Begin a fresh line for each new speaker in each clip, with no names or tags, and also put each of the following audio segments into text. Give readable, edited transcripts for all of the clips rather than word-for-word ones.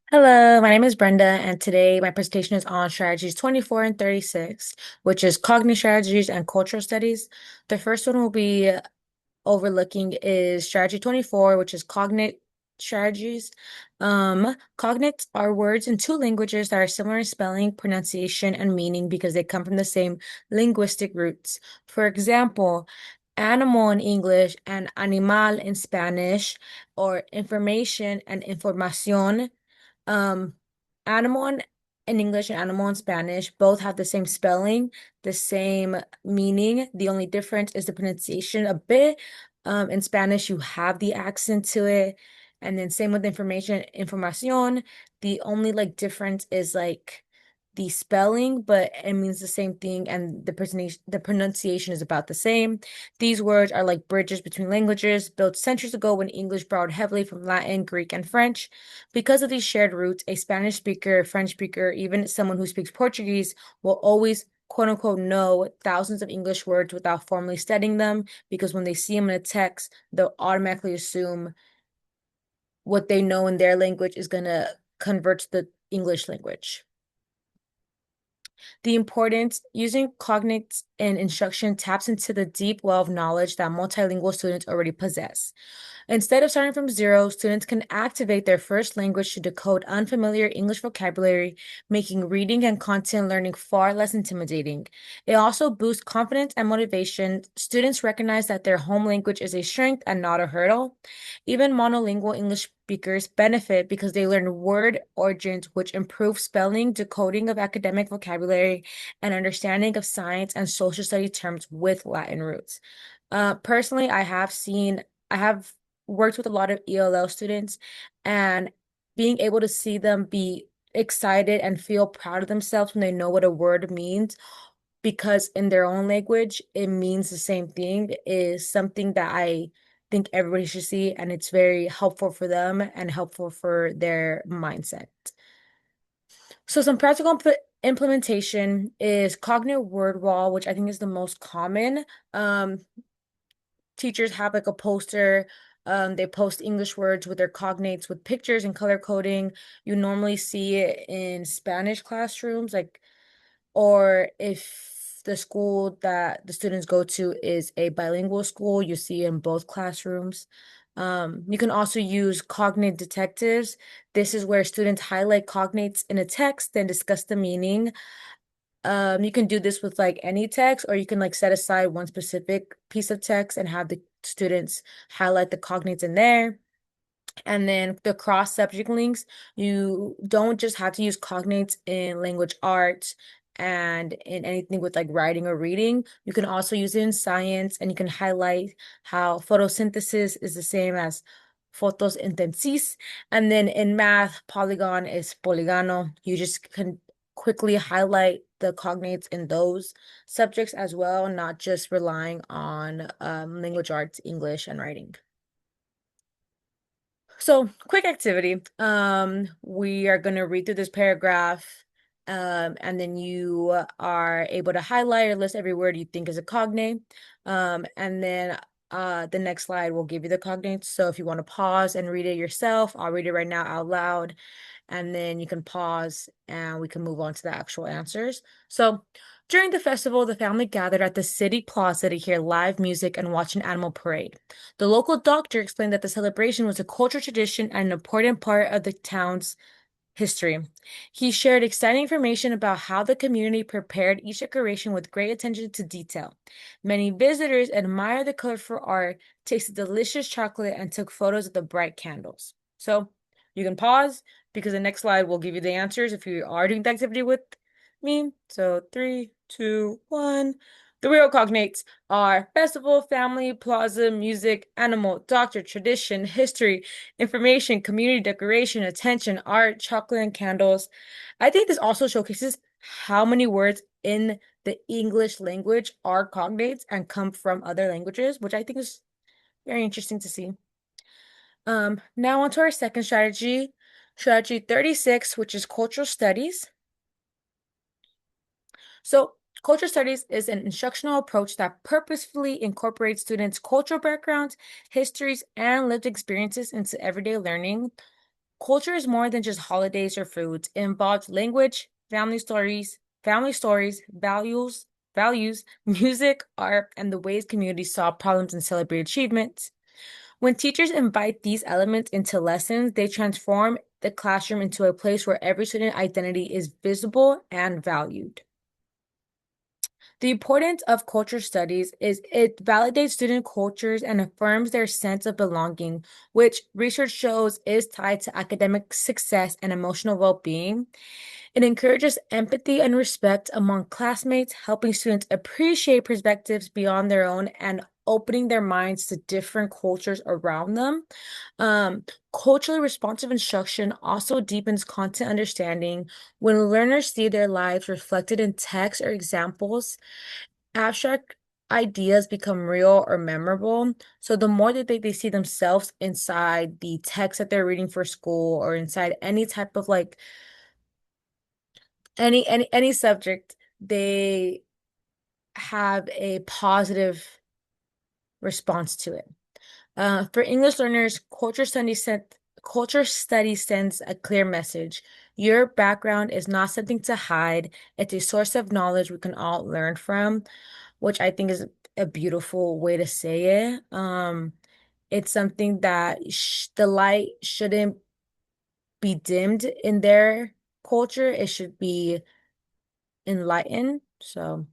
Hello, my name is Brenda, and today my presentation is on strategies 24 and 36, which is cognitive strategies and cultural studies. The first one we'll be overlooking is strategy 24, which is cognate strategies. Cognates are words in two languages that are similar in spelling, pronunciation, and meaning because they come from the same linguistic roots. For example, animal in English and animal in Spanish, or information and información. um, animal in English and animal in Spanish both have the same spelling, the same meaning. The only difference is the pronunciation a bit. In Spanish, you have the accent to it. And then same with information, información. The only difference is the spelling, but it means the same thing, and the pronunciation is about the same. These words are like bridges between languages, built centuries ago when English borrowed heavily from Latin, Greek, and French. Because of these shared roots, a Spanish speaker, a French speaker, even someone who speaks Portuguese will always quote unquote know thousands of English words without formally studying them, because when they see them in a text, they'll automatically assume what they know in their language is going to convert to the English language. The importance using cognates in instruction taps into the deep well of knowledge that multilingual students already possess. Instead of starting from zero, students can activate their first language to decode unfamiliar English vocabulary, making reading and content learning far less intimidating. It also boosts confidence and motivation. Students recognize that their home language is a strength and not a hurdle. Even monolingual English speakers benefit because they learn word origins, which improve spelling, decoding of academic vocabulary, and understanding of science and social study terms with Latin roots. Personally, I have worked with a lot of ELL students, and being able to see them be excited and feel proud of themselves when they know what a word means, because in their own language it means the same thing, is something that I think everybody should see, and it's very helpful for them and helpful for their mindset. So some practical implementation is cognitive word wall, which I think is the most common. Um, Teachers have like a poster. They post English words with their cognates with pictures and color coding. You normally see it in Spanish classrooms, or if the school that the students go to is a bilingual school, you see it in both classrooms. You can also use cognate detectives. This is where students highlight cognates in a text, then discuss the meaning. You can do this with any text, or you can set aside one specific piece of text and have the students highlight the cognates in there. And then the cross subject links, you don't just have to use cognates in language arts and in anything with writing or reading. You can also use it in science, and you can highlight how photosynthesis is the same as photosynthesis. And then in math, polygon is polygano. You just can quickly highlight the cognates in those subjects as well, not just relying on language arts, English, and writing. So, quick activity. We are going to read through this paragraph, and then you are able to highlight or list every word you think is a cognate. And then the next slide will give you the cognates. So if you want to pause and read it yourself, I'll read it right now out loud, and then you can pause and we can move on to the actual answers. So, during the festival, the family gathered at the city plaza to hear live music and watch an animal parade. The local doctor explained that the celebration was a cultural tradition and an important part of the town's history. He shared exciting information about how the community prepared each decoration with great attention to detail. Many visitors admired the colorful art, tasted delicious chocolate, and took photos of the bright candles. So you can pause, because the next slide will give you the answers if you are doing the activity with me. So 3, 2, 1. The real cognates are festival, family, plaza, music, animal, doctor, tradition, history, information, community decoration, attention, art, chocolate, and candles. I think this also showcases how many words in the English language are cognates and come from other languages, which I think is very interesting to see. Now on to our second strategy, strategy 36, which is cultural studies. So, cultural studies is an instructional approach that purposefully incorporates students' cultural backgrounds, histories, and lived experiences into everyday learning. Culture is more than just holidays or foods. It involves language, family stories, values, music, art, and the ways communities solve problems and celebrate achievements. When teachers invite these elements into lessons, they transform the classroom into a place where every student identity is visible and valued. The importance of culture studies is it validates student cultures and affirms their sense of belonging, which research shows is tied to academic success and emotional well-being. It encourages empathy and respect among classmates, helping students appreciate perspectives beyond their own and opening their minds to different cultures around them. Um, Culturally responsive instruction also deepens content understanding when learners see their lives reflected in text or examples. Abstract ideas become real or memorable. So the more that they see themselves inside the text that they're reading for school or inside any type of like any subject, they have a positive response to it. For English learners, culture study sends a clear message. Your background is not something to hide. It's a source of knowledge we can all learn from, which I think is a beautiful way to say it. It's something that sh the light shouldn't be dimmed in their culture. It should be enlightened. So.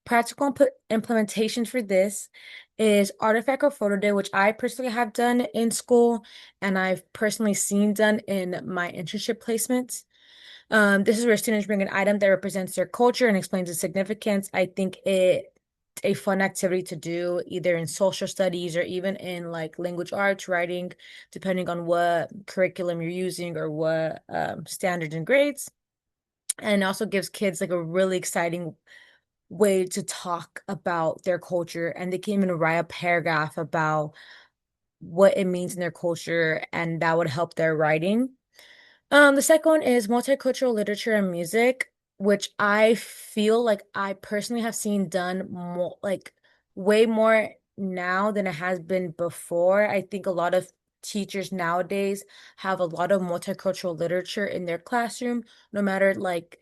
Practical implementation for this is artifact or photo day, which I personally have done in school and I've personally seen done in my internship placements. This is where students bring an item that represents their culture and explains its significance. I think it's a fun activity to do either in social studies or even in like language arts, writing, depending on what curriculum you're using or what standards and grades. And it also gives kids like a really exciting way to talk about their culture, and they can even write a paragraph about what it means in their culture, and that would help their writing. The second one is multicultural literature and music, which I feel like I personally have seen done more like way more now than it has been before. I think a lot of teachers nowadays have a lot of multicultural literature in their classroom, no matter like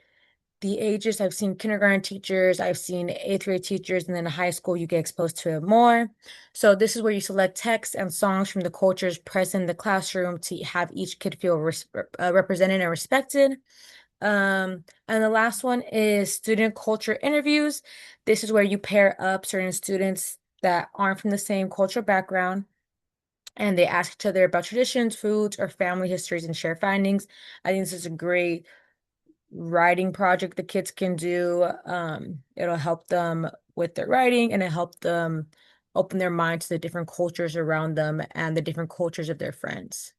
the ages. I've seen kindergarten teachers, I've seen eighth grade teachers, and then in high school, you get exposed to it more. So this is where you select texts and songs from the cultures present in the classroom to have each kid feel represented and respected. And the last one is student culture interviews. This is where you pair up certain students that aren't from the same cultural background and they ask each other about traditions, foods, or family histories and share findings. I think this is a great writing project the kids can do. It'll help them with their writing and it help them open their mind to the different cultures around them and the different cultures of their friends.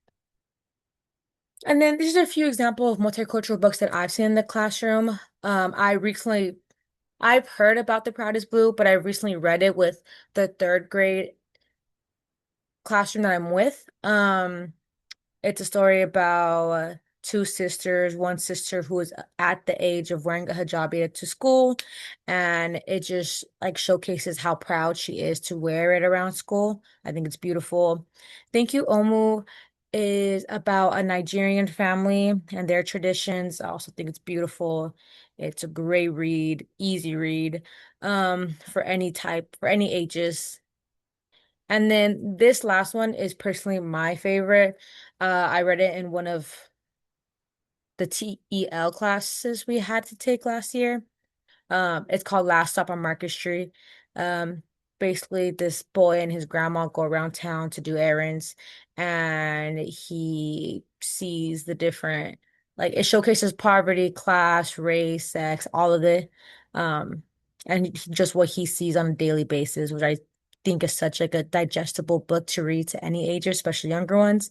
And then these are a few examples of multicultural books that I've seen in the classroom. I've heard about The Proud is Blue, but I recently read it with the third grade classroom that I'm with. It's a story about two sisters, one sister who is at the age of wearing a hijabi to school, and it just like showcases how proud she is to wear it around school. I think it's beautiful. Thank You, Omu is about a Nigerian family and their traditions. I also think it's beautiful. It's a great read, easy read, for any type, for any ages. And then this last one is personally my favorite. I read it in one of the TEL classes we had to take last year. It's called Last Stop on Market Street. Um, Basically, this boy and his grandma go around town to do errands, and he sees the different, like it showcases poverty, class, race, sex, all of it. Um, and just what he sees on a daily basis, which I think is such like a digestible book to read to any age, especially younger ones.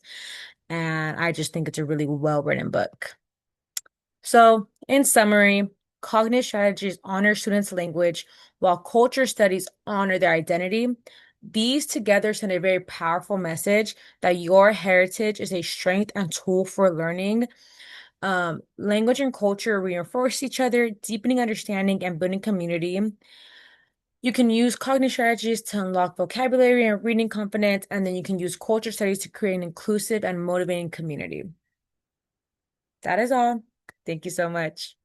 And I just think it's a really well-written book. So, in summary, cognitive strategies honor students' language while culture studies honor their identity. These together send a very powerful message that your heritage is a strength and tool for learning. Language and culture reinforce each other, deepening understanding and building community. You can use cognitive strategies to unlock vocabulary and reading confidence, and then you can use culture studies to create an inclusive and motivating community. That is all. Thank you so much.